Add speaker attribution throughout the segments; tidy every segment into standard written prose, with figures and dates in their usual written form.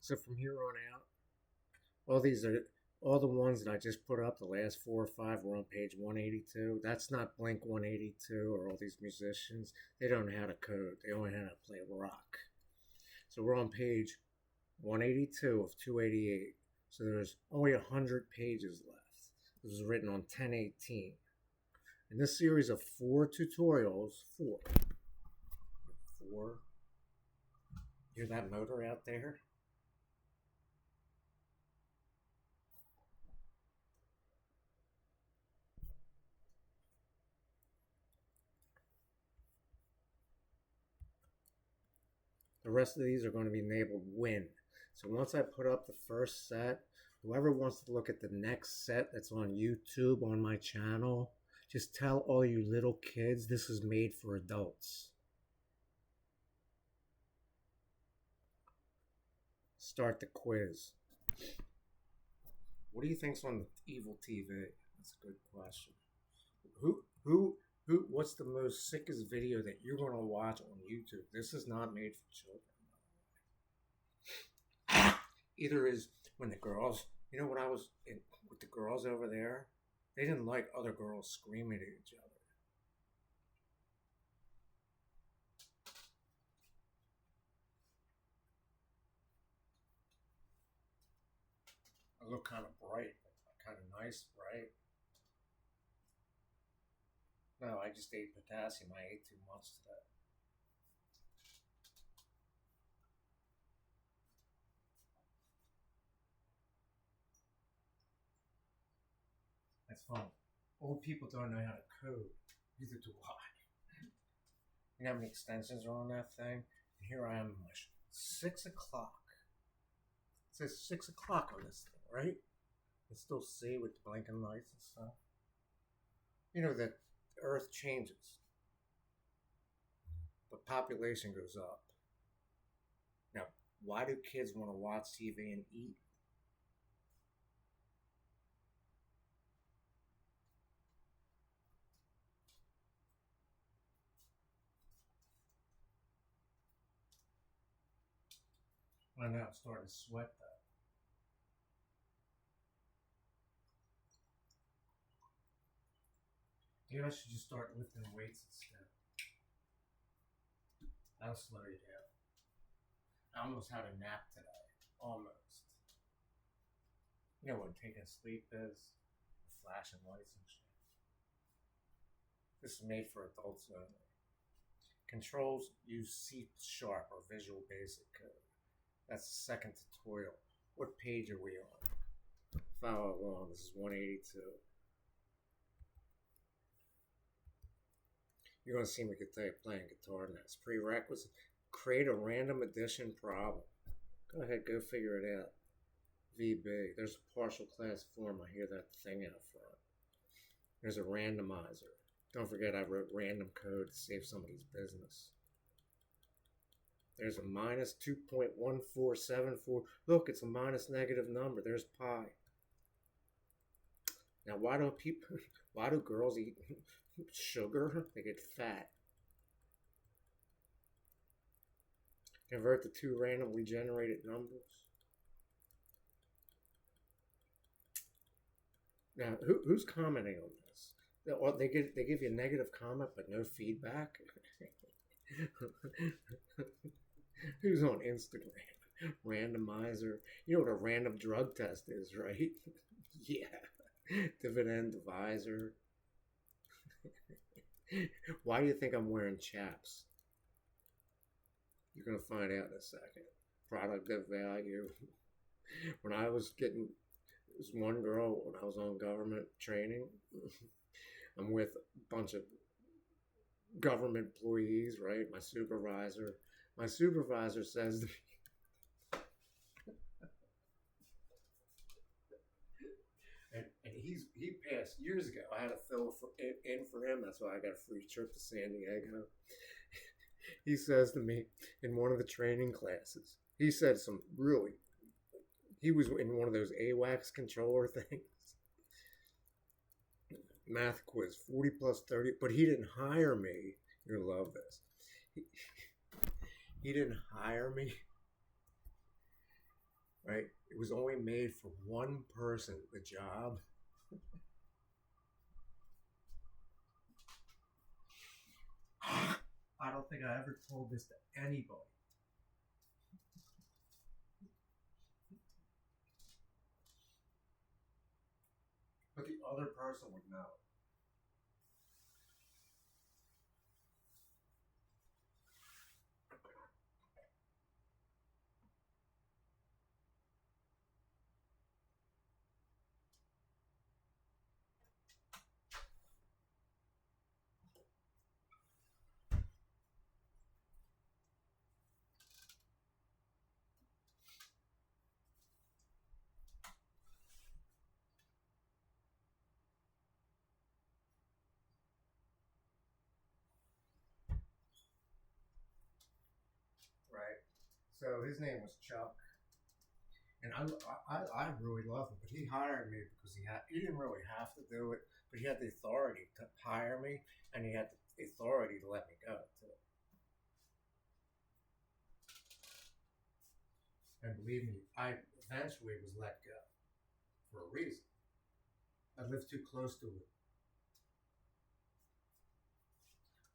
Speaker 1: So from here on out, all these are all the ones that I just put up. The last four or five were on page 182. That's not Blink 182 or all these musicians. They don't know how to code. They only know how to play rock. So we're on page 182 of 288. So there's only 100 pages left. This was written on 10/18. In this series of four tutorials, four. Hear that motor out there? The rest of these are going to be labeled win. So once I put up the first set, whoever wants to look at the next set that's on YouTube on my channel, just tell all you little kids this is made for adults. Start the quiz. What do you think's on the Evil TV? That's a good question. What's the most sickest video that you're going to watch on YouTube? This is not made for children. Either is when the girls, when I was with the girls over there, they didn't like other girls screaming at each other. I look kind of bright, kind of nice, right? No, I just ate potassium. I ate too much today. That's fun. Old people don't know how to code. Neither do I. You know how many extensions are on that thing? And here I am, 6 o'clock. It says 6 o'clock on this thing, right? You can still see with the blinking lights and stuff. You know that the Earth changes, but population goes up. Now, why do kids want to watch TV and eat? I know I'm starting to sweat though. Maybe I should just start lifting weights instead. That'll slow you down. I almost had a nap today. Almost. You know what taking a sleep is? Flashing lights and shit. This is made for adults only. Controls use C# or Visual Basic code. That's the second tutorial. What page are we on? Follow along. This is 182. You're going to see me playing guitar next. Prerequisite. Create a random addition problem. Go ahead, go figure it out. VB. There's a partial class form. I hear that thing out front. There's a randomizer. Don't forget I wrote random code to save somebody's business. There's a minus 2.1474. Look, it's a minus negative number. There's pi. Now, why do girls eat sugar? They get fat. Convert the two randomly generated numbers. Now, who's commenting on this? They give you a negative comment but no feedback. Who's on Instagram? Randomizer. You know what a random drug test is, right? Yeah. Dividend divisor. Why do you think I'm wearing chaps? You're going to find out in a second. Product of value. When I was getting, there was one girl when I was on government training. I'm with a bunch of government employees, right? My supervisor says to me, and he passed years ago. I had to fill in for him. That's why I got a free trip to San Diego. He says to me in one of the training classes, he said he was in one of those AWACS controller things. Math quiz, 40 plus 30, but he didn't hire me. You're going to love this. He didn't hire me. right? It was only made for one person, the job. I don't think I ever told this to anybody. But the other person would know. Right? So his name was Chuck, and I really love him. But he hired me because he didn't really have to do it, but he had the authority to hire me, and he had the authority to let me go too. And believe me, I eventually was let go for a reason. I lived too close to it,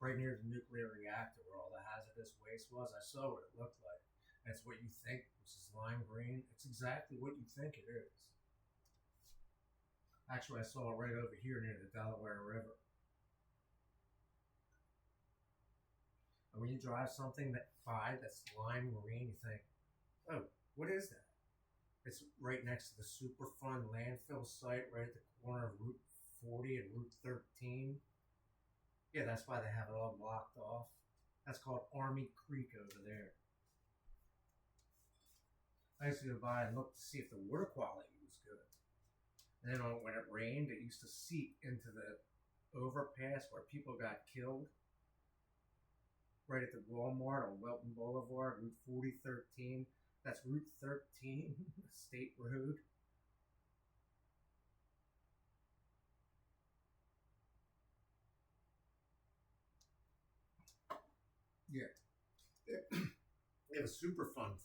Speaker 1: right near the nuclear reactor where all the hazardous waste was. I saw what it looked like. That's what you think, which is lime green. It's exactly what you think it is. Actually, I saw it right over here near the Delaware River. And when you drive something that's lime green, you think, oh, what is that? It's right next to the Superfund landfill site, right at the corner of Route 40 and Route 13. Yeah, that's why they have it all blocked off. That's called Army Creek over there. I used to go by and look to see if the water quality was good. And then when it rained, it used to seep into the overpass where people got killed. Right at the Walmart on Welton Boulevard, Route 4013. That's Route 13, State Road. Yeah. They have a Superfund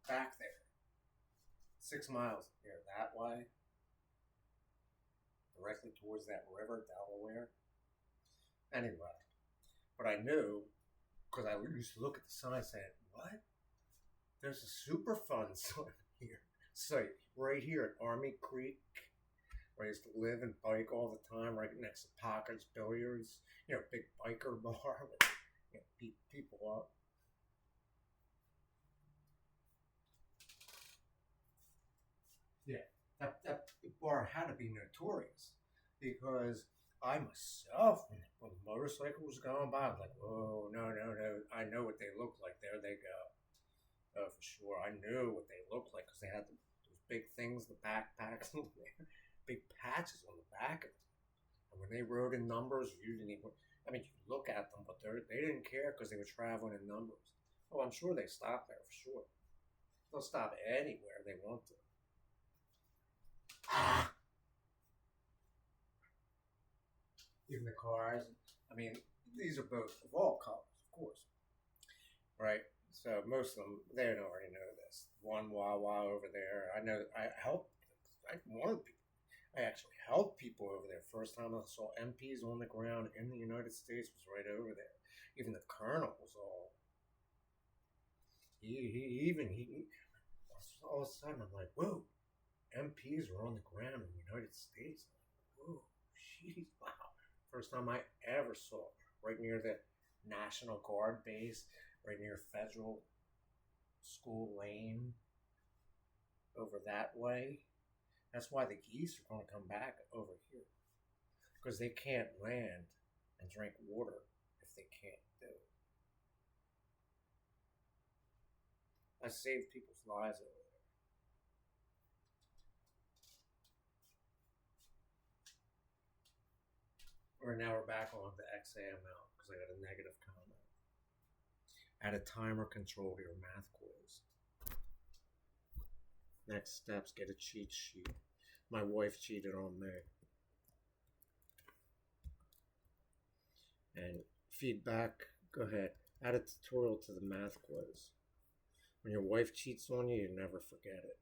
Speaker 1: back there. 6 miles there that way. Directly towards that river, Delaware. Anyway, but I knew, because I used to look at the sign saying, what? There's a Superfund sign here. So right here at Army Creek, where I used to live and bike all the time, right next to Pockett's Billiards, big biker bar with beat people up. Yeah, that bar had to be notorious because I myself, when the motorcycle was going by, I was like, oh, no, I know what they look like. There they go. Oh, for sure. I knew what they looked like because they had those big things, the backpacks, big patches on the back of them. And when they rode in numbers, you didn't even, you look at them, but they didn't care because they were traveling in numbers. Oh, I'm sure they stopped there for sure. They'll stop anywhere they want to. Even the cars. These are both of all colors, of course. Right? So most of them, they don't already know this. One Wawa over there. I know. I actually helped people over there. First time I saw MPs on the ground in the United States was right over there. Even the colonel was all. All of a sudden I'm like, whoa, MPs are on the ground in the United States. I'm like, whoa, jeez, wow. First time I ever saw it, right near the National Guard base, right near Federal School Lane, over that way. That's why the geese are going to come back over here, because they can't land and drink water if they can't do it. I saved people's lives over there. Now we're back on the XAML because I got a negative comment. Add a timer control to your math quiz. Next steps, get a cheat sheet. My wife cheated on me. And feedback, go ahead. Add a tutorial to the math quiz. When your wife cheats on you, you never forget it.